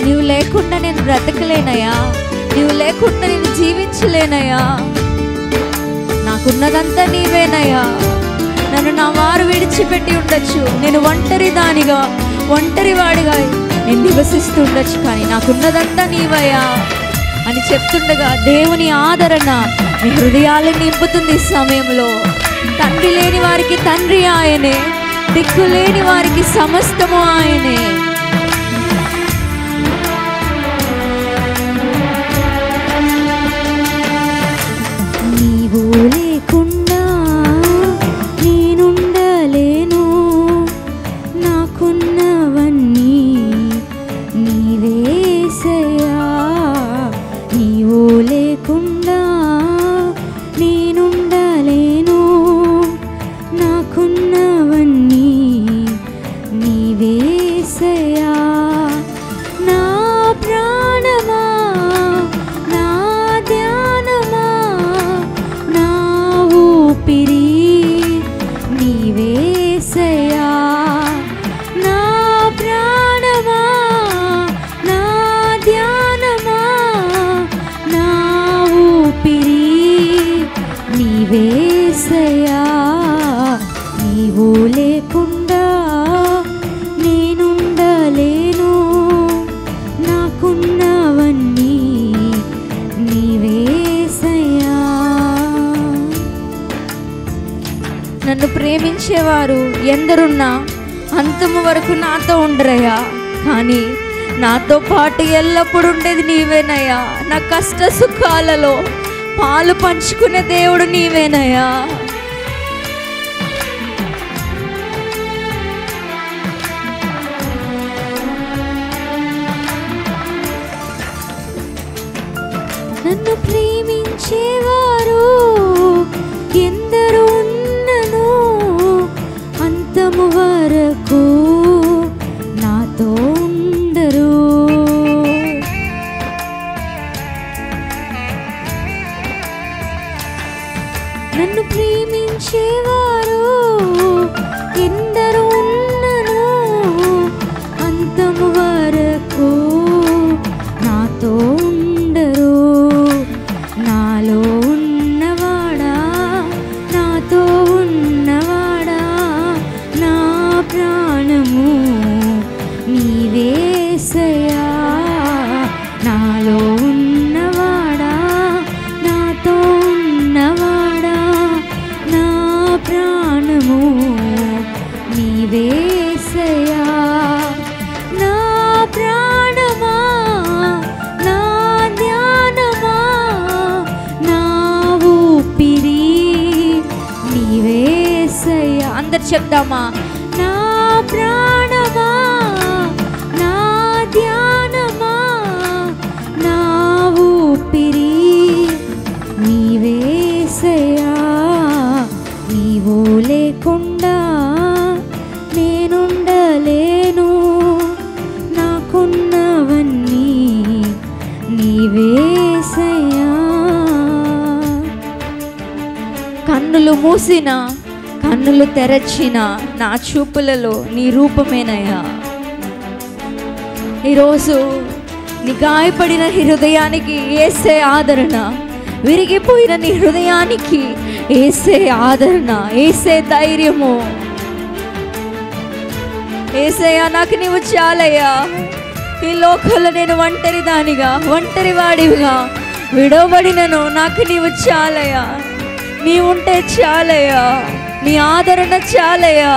నీవు లేకుండా నేను బ్రతకలేనయ్యా, నీవు లేకుండా నేను జీవించలేనయ్యా. నాకున్నదంతా నీవేనయ్యా. నన్ను నా వారు విడిచిపెట్టి ఉండొచ్చు, నేను ఒంటరి దానిగా ఒంటరి వాడిగా నేను నివసిస్తూ ఉండొచ్చు, కానీ నాకున్నదంతా నీవయ్యా అని చెప్తుండగా దేవుని ఆదరణ మీ హృదయాలను నింపుతుంది. ఈ సమయంలో తండ్రి లేని వారికి తండ్రి ఆయనే, దిక్కు లేని వారికి సమస్తము ఆయనే. నీవు లేకుండా నేనుండలేను, నాకున్నవన్నీ నీవేసయ్యా. నీవు లేకుండా నేనుండలేను, నాకున్నవన్నీ నీవేసయ్యా. నా ప్రాణమా, నా ధ్యానమా, నా ఊపిరి నీవేసయ్యా. నా ప్రాణమా, నా ధ్యానమా, నా ఊపిరి నీవేసయ్యా. నీవు లేకుండా నేనుండలేను, నాకున్నవన్నీ నీవేసయ్యా. నన్ను ప్రేమించేవారు ఎందరున్నా అంతము వరకు నాతో ఉండరయ్యా, కానీ నాతో పాటు ఎల్లప్పుడూ ఉండేది నీవేనయ్యా. నా కష్ట సుఖాలలో పాలు పంచుకునే దేవుడు నీవేనయ్యా. నన్ను ప్రేమించేవారు ఎందరు ఉన్నను అంతము వరకు నాతో ఉండరు. నన్ను ప్రేమించేవారు ఎందరు ఉన్నను అంతము వరకు నాతో ఉండరు. నాలో ఉన్నవాడా, నాతో ఉన్నవాడా, నా ప్రాణము నీవేసయ్యా. నాలో ఉన్నవాడా, నాతో ఉన్నవాడా, నా ప్రాణము నీవేసయ్యా. నా ప్రాణమా, నా ధ్యానమా, నా ఊపిరి నీవేసయ్యా. అందరు చెప్దామా? నా ప్రాణమా, నా ధ్యానమా, నా ఊపిరి నీవేసయ్యా. నీవు లేకుండా నేనుండలేను, నాకున్నవన్నీ నీవేసయ్యా. కన్నులు మూసిన కన్నులు తెరచిన నా చూపులలో నీ రూపమేనయ్యా. ఈరోజు నీ గాయపడిన హృదయానికి యేసే ఆదరణ, విరిగిపోయిన నీ హృదయానికి యేసే ఆదరణ, యేసే ధైర్యము. యేసయ్యా, నాకు నీవు చాలయ్యా. ఈ లోకంలో నేను ఒంటరి దానిగా ఒంటరి వాడిగా విడవబడినను, నాకు నీవు చాలయ్యా. నీ ఉంటే చాలయ్యా, నీ ఆదరణ చాలయ్యా,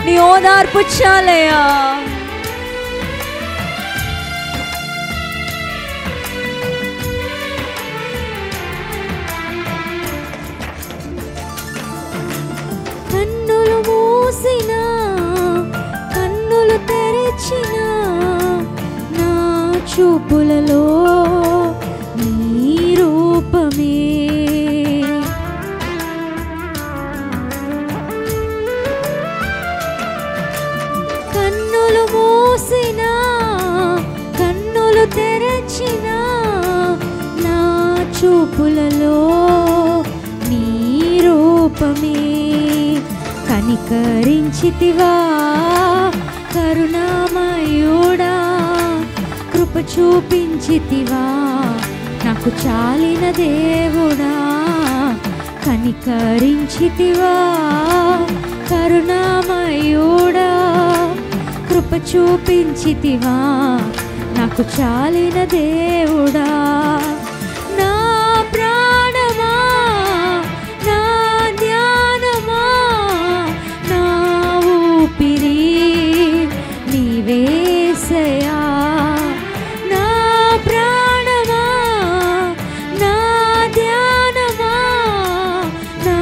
నీ ఓదార్పు చాలయ్యా. కన్నులు మూసిన కన్నులు తెరచిన నా చూపులలో నీ రూపమే. కన్నులు మూసిన కన్నులు తెరచిన నా చూపులలో నీ రూపమే. కనికరించితివా కరుణామయుడా, కృప చూపించితివా నాకు చాలిన దేవుడా, కనికరించితివా కరుణామయుడా. కృప చూపించితివా నాకు చాలిన దేవుడా. నా ప్రాణమా, నా ధ్యానమా, నా ఊపిరి నీవేసయ్యా. నా ప్రాణమా, నా ధ్యానమా, నా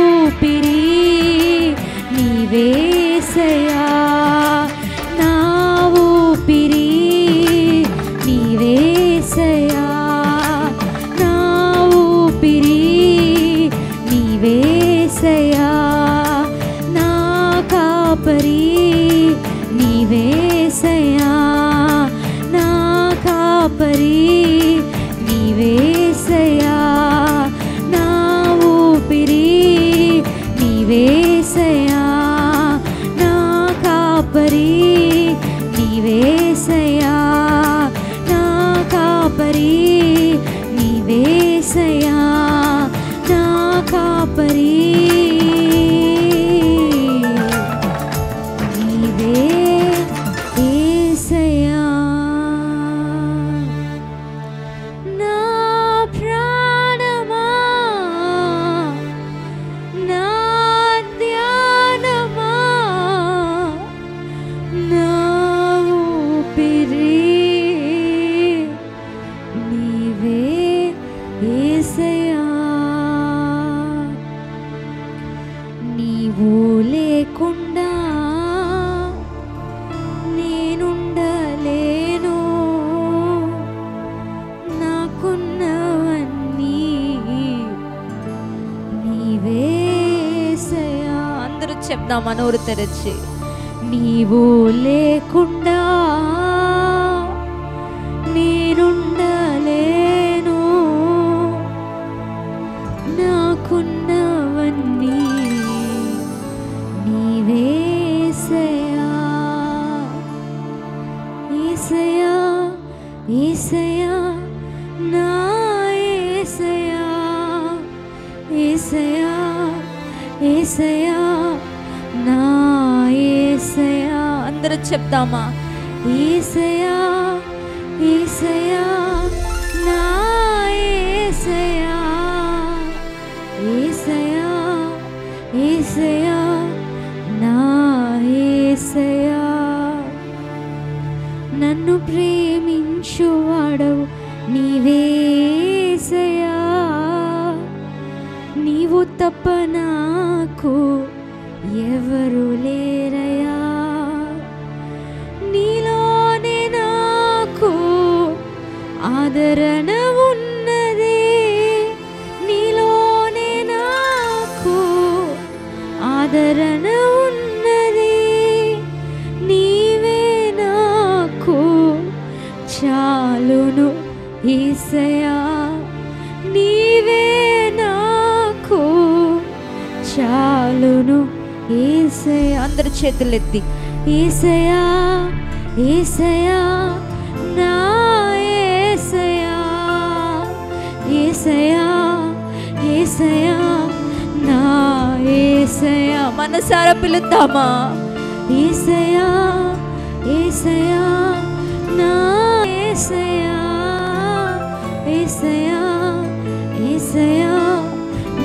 ఊపిరి నీవేసయ్యా. నా ఊపిరి నీవేసయ్యా. నా ఊపిరి నీవేసయ్యా. నా కాపరి నీవేసయ్యా. నా కాపరి నీవేసయ్యా. నా ఊపిరి నీవేసయ్యా. నా కాపరి నీవేసయ్యా. నా కాపరి నీవేసయ్యా. నా కాపరి నీవేసయ్యా. నా ప్రాణమా, నా ధ్యానమా, నా ఊపిరి నీవేసయ్యా. నీవు లేకుండా నేనుండలేను, నాకున్నవన్నీ నీవేసయ్యా. అందరూ చెప్దాం మనోరు తెరచి. నీవు లేకుండా నేనుండలేను, నాకున్నవన్నీ నీవేసయ్యా. యేసయ్యా, యేసయ్యా, నా యేసయ్యా. యేసయ్యా, యేసయ్యా, నా యేసయ్యా. అందరూ చెప్తామా? యేసయ్యా, యేసయ్యా, నా యేసయ్యా. యేసయ్యా, యేసయ్యా, నా యేసయ్యా. నన్ను ప్రేమించువాడవు నీవేసయ్యా. నీవు తప్ప నాకు ఎవరు లేరయ్యా. నీలోనే నాకు ఆదరణ ఉన్నది. నీలోనే నాకు ఆదరణ ఉన్నది. నీవే నాకు చాలును యేసయ్యా. నీవే నాకు చాలును యేసయ్యా. అందరు చేతులెత్తి. యేసయ్యా, యేసయ్యా, నా యేసయ్యా. యేసయ్యా, యేసయ్యా, నా యేసయ్యా. మనసారా పిలుద్దామా? యేసయ్యా, యేసయ్యా, నా యేసయ్యా. యేసయ్యా, యేసయ్యా,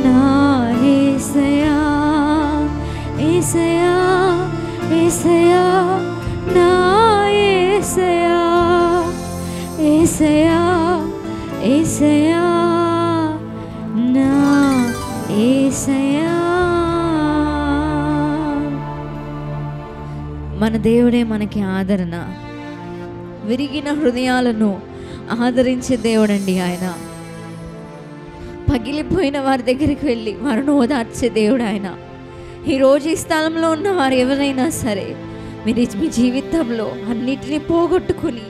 నా యేసయ్యా. యేసయ్యా, యేసయ్యా, నా యేసయ్యా. యేసయ్యా, యేసయ్యా, నా యేసయ్యా. మన దేవుడే మనకి ఆదరణ. విరిగిన హృదయాలను ఆదరించే దేవుడండి ఆయన. పగిలిపోయిన వారి దగ్గరికి వెళ్ళి వారిని ఓదార్చే దేవుడు ఆయన. ఈరోజు ఈ స్థలంలో ఉన్న వారు ఎవరైనా సరే, మీరు మీ జీవితంలో అన్నిటినీ పోగొట్టుకుని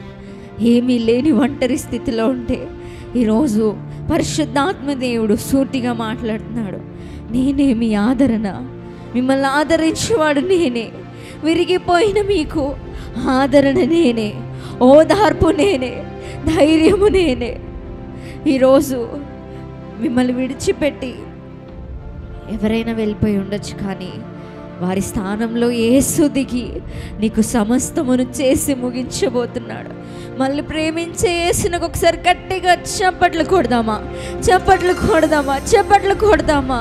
ఏమీ లేని ఒంటరి స్థితిలో ఉంటే, ఈరోజు పరిశుద్ధాత్మ దేవుడు సూటిగా మాట్లాడుతున్నాడు. నేనే మీ ఆదరణ, మిమ్మల్ని ఆదరించేవాడు నేనే. విరిగిపోయిన మీకు ఆదరణ నేనే. ఓదార్పు నేనే, ధైర్యము నేనే. ఈరోజు మిమ్మల్ని విడిచిపెట్టి ఎవరైనా వెళ్ళిపోయి ఉండొచ్చు, కానీ వారి స్థానంలో యేసు దిగి నీకు సమస్తమును చేసి ముగించబోతున్నాడు. మళ్ళీ ప్రేమించే యేసునికి ఒకసారి గట్టిగా చప్పట్లు కొడదామా, చప్పట్లు కొడదామా, చప్పట్లు కొడదామా.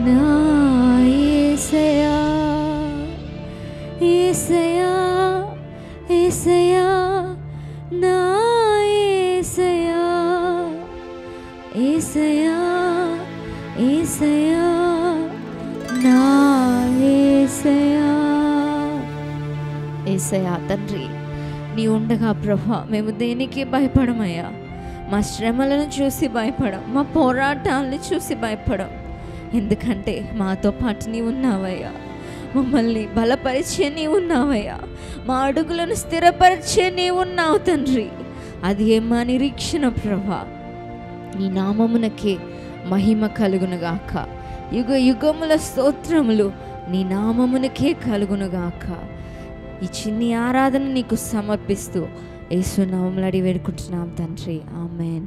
నా యేసయ్యా, యేసయ్యా, యేసయ్యా, నా యేసయ్యా, యేసయ్యా, యేసయ్యా, నా యేసయ్యా. యేసయ్యా తండ్రి, నీ ఉండగా ప్రభా మేము దేనికి భయపడమయ్యా. మా శ్రమలను చూసి భయపడం, మా పోరాటాలను చూసి భయపడం. ఎందుకంటే మాతో పాటు నీ ఉన్నావయ్యా. మమ్మల్ని బలపరిచే నీ ఉన్నావయ్యా. మా అడుగులను స్థిరపరిచే నీ ఉన్నావు తండ్రి. అది మా నిరీక్షణ ప్రభా. నీ నామమునకే మహిమ కలుగునుగాక. యుగ యుగముల స్తోత్రములు నీ నామమునకే కలుగునుగాక. ఈ చిన్ని ఆరాధన నీకు సమర్పిస్తూ యేసు నామములో అడిగి వేడుకుంటున్నాం తండ్రి. ఆమేన్.